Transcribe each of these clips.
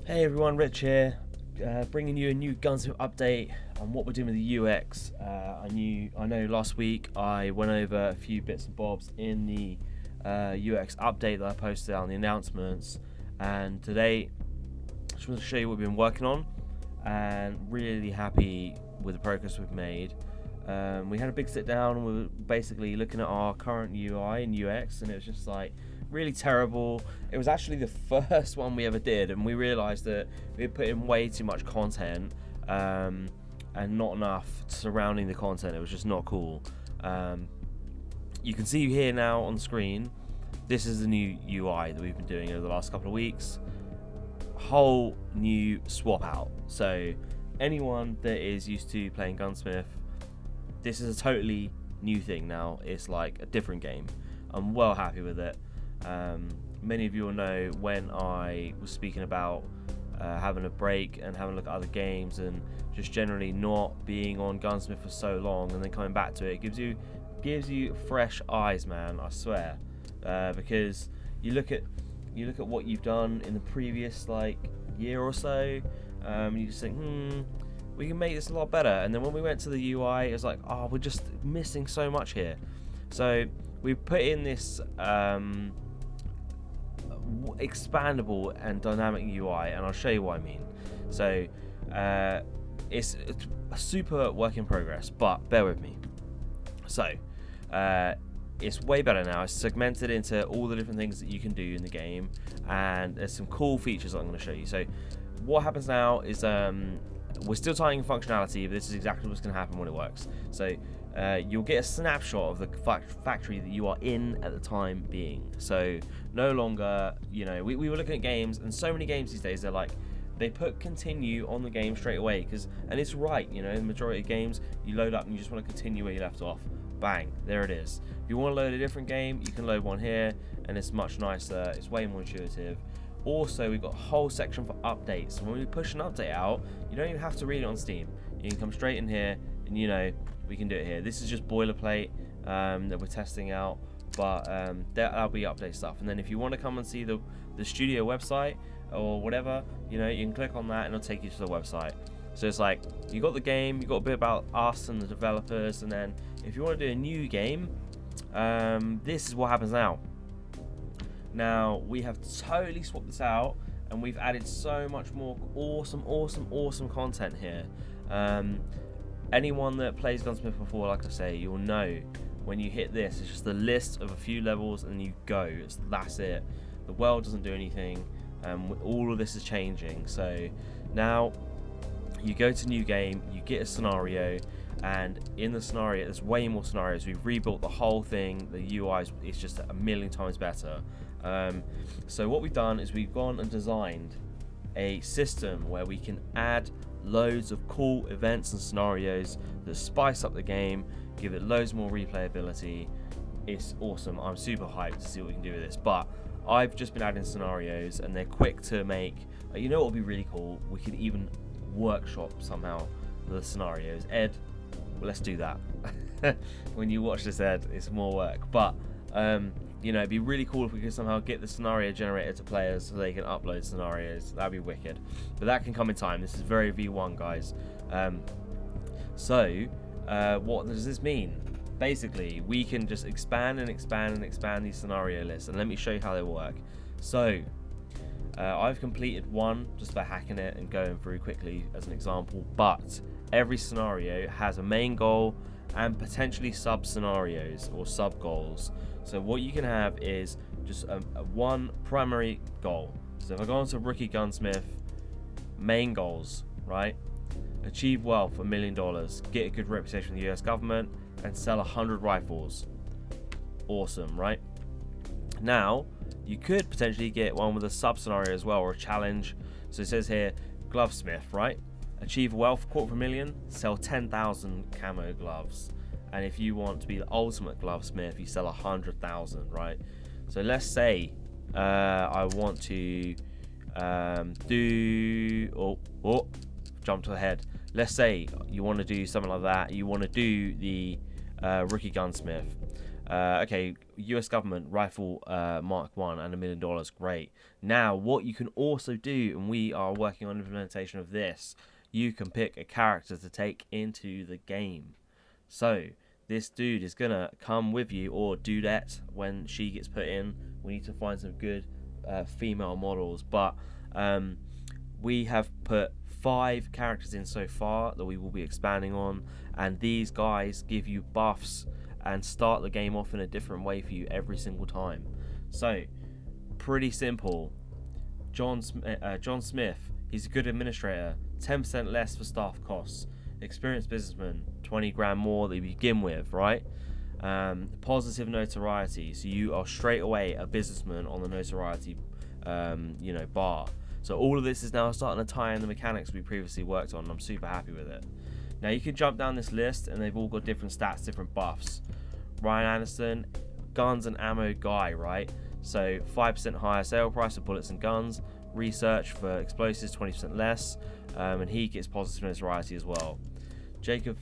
Hey everyone, Rich here, bringing you a new GUNSMITH update on what we're doing with the UX. I know last week I went over a few bits and bobs in the UX update that I posted on the announcements, and today I just want to show you what we've been working on, and really happy with the progress we've made. We had a big sit down and we were basically looking at our current UI and UX, and it was just like really terrible. It was actually the first one we ever did, and we realized that we had put in way too much content and not enough surrounding the content. It was just not cool. You can see here now on the screen, this is the new UI that we've been doing over the last couple of weeks. Whole new swap out. So anyone that is used to playing GUNSMITH, this is a totally new thing now. It's like a different game. I'm well happy with it. Many of you will know when I was speaking about having a break and having a look at other games and just generally not being on GUNSMITH for so long and then coming back to it. It gives you fresh eyes, man, I swear. Because you look at what you've done in the previous year or so, you just think, we can make this a lot better. And then when we went to the UI, it was like, oh, we're just missing so much here. So we put in this expandable and dynamic UI, and I'll show you what I mean. So it's a super work in progress, but bear with me. So it's way better now. It's segmented into all the different things that you can do in the game, and there's some cool features that I'm going to show you. So what happens now is we're still tying in functionality, but this is exactly what's going to happen when it works. So you'll get a snapshot of the factory that you are in at the time being. So no longer, we were looking at games, and so many games these days, they put continue on the game straight away, and it's right, the majority of games, you load up and you just want to continue where you left off. Bang, there it is. If you want to load a different game, you can load one here, and it's much nicer, it's way more intuitive. Also, we've got a whole section for updates. So when we push an update out, you don't even have to read it on Steam. You can come straight in here, and we can do it here. This is just boilerplate that we're testing out, but that'll be update stuff. And then if you want to come and see the studio website or whatever, you can click on that and it'll take you to the website. So it's like, you got the game, you got a bit about us and the developers, and then if you want to do a new game, this is what happens now. Now, we have totally swapped this out, and we've added so much more awesome content here. Anyone that plays GUNSMITH before, like I say, you'll know when you hit this, it's just a list of a few levels and you go. That's it. The world doesn't do anything. All of this is changing. So now you go to new game, you get a scenario, and in the scenario, there's way more scenarios. We've rebuilt the whole thing. The UI is just a million times better. So what we've done is we've gone and designed a system where we can add loads of cool events and scenarios that spice up the game, give it loads more replayability. It's awesome. I'm super hyped to see what we can do with this, but I've just been adding scenarios, and they're quick to make. You know what would be really cool? We could even workshop somehow the scenarios. Ed, well, let's do that. When you watch this, Ed, it's more work, but it'd be really cool if we could somehow get the scenario generator to players so they can upload scenarios. That'd be wicked. But that can come in time. This is very V1, guys. So what does this mean? Basically, we can just expand these scenario lists, and let me show you how they work. So I've completed one just by hacking it and going through quickly as an example, but every scenario has a main goal and potentially sub scenarios or sub goals. So what you can have is just a one primary goal. So if I go on to Rookie GUNSMITH, main goals, right? Achieve wealth, $1 million, get a good reputation with the US government, and sell 100 rifles. Awesome, right? Now, you could potentially get one with a sub scenario as well, or a challenge. So it says here, Glovesmith, right? Achieve wealth, $250,000, sell 10,000 camo gloves. And if you want to be the ultimate glovesmith, you sell 100,000, right? So let's say I want to jumped ahead. Let's say you want to do something like that. You want to do the Rookie GUNSMITH. Okay, US government rifle Mark 1 and $1 million, great. Now what you can also do, and we are working on implementation of this, you can pick a character to take into the game. So this dude is gonna come with you, or dudette, when she gets put in. We need to find some good female models, but we have put 5 characters in so far that we will be expanding on, and these guys give you buffs and start the game off in a different way for you every single time. So pretty simple. John Smith, he's a good administrator, 10% less for staff costs. Experienced businessman, 20 grand more that you begin with, right? Positive notoriety, so you are straight away a businessman on the notoriety bar. So all of this is now starting to tie in the mechanics we previously worked on, and I'm super happy with it. Now you can jump down this list and they've all got different stats, different buffs. Ryan Anderson, guns and ammo guy, right? So 5% higher sale price for bullets and guns. Research for explosives, 20% less. And he gets positive notoriety as well. Jacob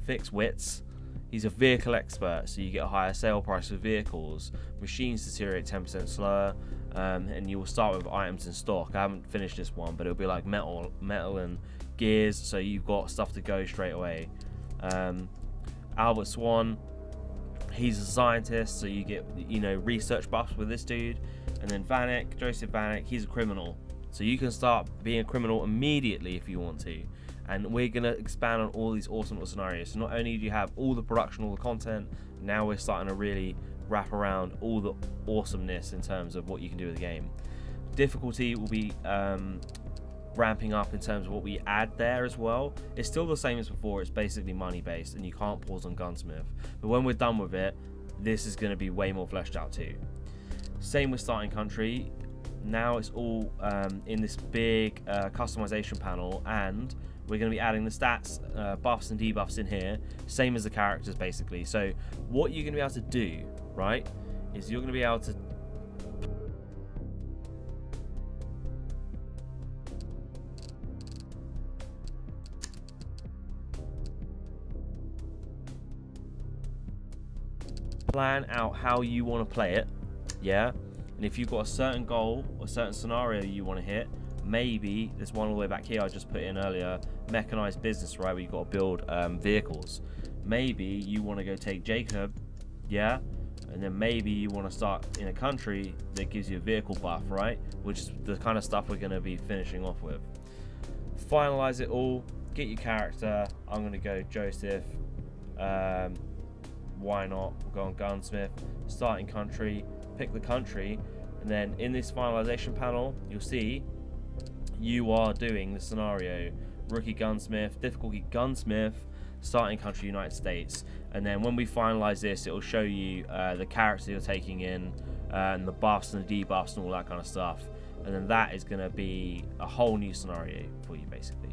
Fixwitz, he's a vehicle expert, so you get a higher sale price for vehicles. Machines deteriorate 10% slower. And you will start with items in stock. I haven't finished this one, but it'll be like metal and gears, so you've got stuff to go straight away. Albert Swan, he's a scientist, so you get research buffs with this dude. And then Joseph Vanek, he's a criminal, so you can start being a criminal immediately if you want to. And we're gonna expand on all these awesome little scenarios. So not only do you have all the production, all the content, now we're starting to really wrap around all the awesomeness in terms of what you can do with the game. Difficulty will be ramping up in terms of what we add there as well. It's still the same as before. It's basically money based, and you can't pause on Gunsmith. But when we're done with it, this is going to be way more fleshed out too. Same with starting country. Now it's all in this big customization panel, and we're going to be adding the stats, buffs and debuffs in here, same as the characters basically. So what you're going to be able to do, right, is you're going to be able to plan out how you want to play it, yeah? And if you've got a certain goal or a certain scenario you want to hit, maybe this one all the way back here I just put in earlier, mechanized business, right, where you've got to build vehicles. Maybe you want to go take Jacob, yeah, and then maybe you want to start in a country that gives you a vehicle buff, right, which is the kind of stuff we're going to be finishing off with. Finalize it all, get your character. I'm going to go Joseph. Why not? We'll go on Gunsmith, starting country, pick the country, and then in this finalization panel you'll see you are doing the scenario rookie gunsmith, difficulty gunsmith, starting country United States. And then when we finalize this, it will show you the character you're taking in, and the buffs and the debuffs and all that kind of stuff. And then that is going to be a whole new scenario for you basically.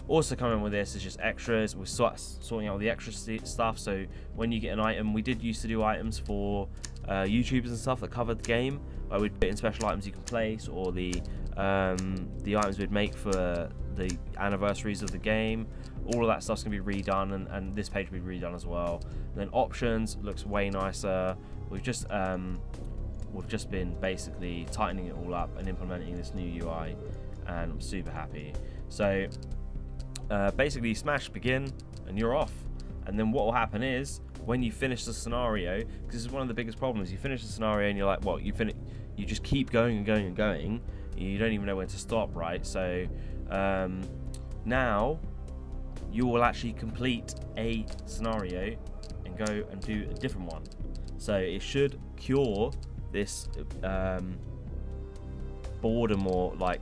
Also coming with this is just extras. We're sorting out the extra stuff. So when you get an item, we did used to do items for YouTubers and stuff that covered the game, where we'd put in special items you can place, or the items we'd make for the anniversaries of the game. All of that stuff's gonna be redone, and this page will be redone as well. And then options looks way nicer. We've just been basically tightening it all up and implementing this new UI, and I'm super happy. So basically smash begin and you're off. And then what will happen is when you finish the scenario, because this is one of the biggest problems, you finish the scenario and you're like, well, you just keep going and going and going, you don't even know when to stop, right? So now you will actually complete a scenario and go and do a different one. So it should cure this boredom, or like,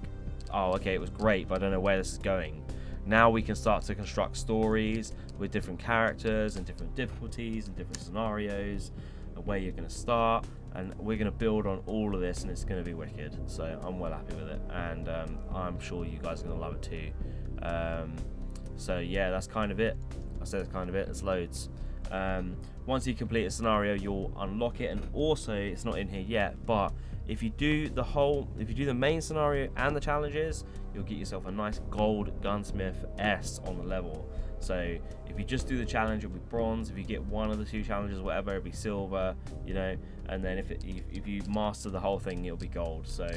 oh okay, it was great but I don't know where this is going. Now we can start to construct stories with different characters and different difficulties and different scenarios and where you're going to start, and we're going to build on all of this, and it's going to be wicked. So I'm well happy with it, and I'm sure you guys are going to love it too. So yeah, that's kind of it. I said it's kind of it. There's loads. Once you complete a scenario, you'll unlock it, and also it's not in here yet, but if you do the main scenario and the challenges, you'll get yourself a nice gold gunsmith S on the level. So if you just do the challenge, it'll be bronze. If you get one of the two challenges, whatever, it'll be silver, you know. And then if you master the whole thing, it'll be gold. So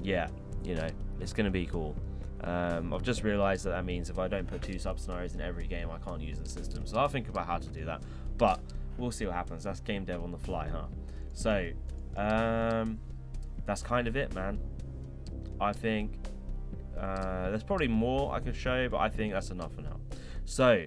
yeah, you know, it's gonna be cool. I've just realised that means if I don't put 2 sub scenarios in every game, I can't use the system. So I'll think about how to do that. But we'll see what happens. That's game dev on the fly, huh? So that's kind of it, man. I think there's probably more I could show, but I think that's enough for now. So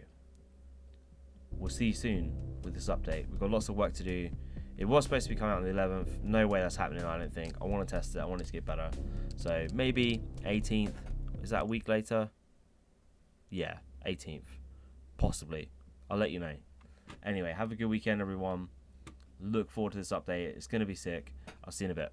we'll see you soon with this update. We've got lots of work to do. It was supposed to be coming out on the 11th. No way that's happening, I don't think. I want to test it. I want it to get better. So maybe 18th. Is that a week later? Yeah, 18th. Possibly. I'll let you know. Anyway, have a good weekend, everyone. Look forward to this update. It's going to be sick. I'll see you in a bit.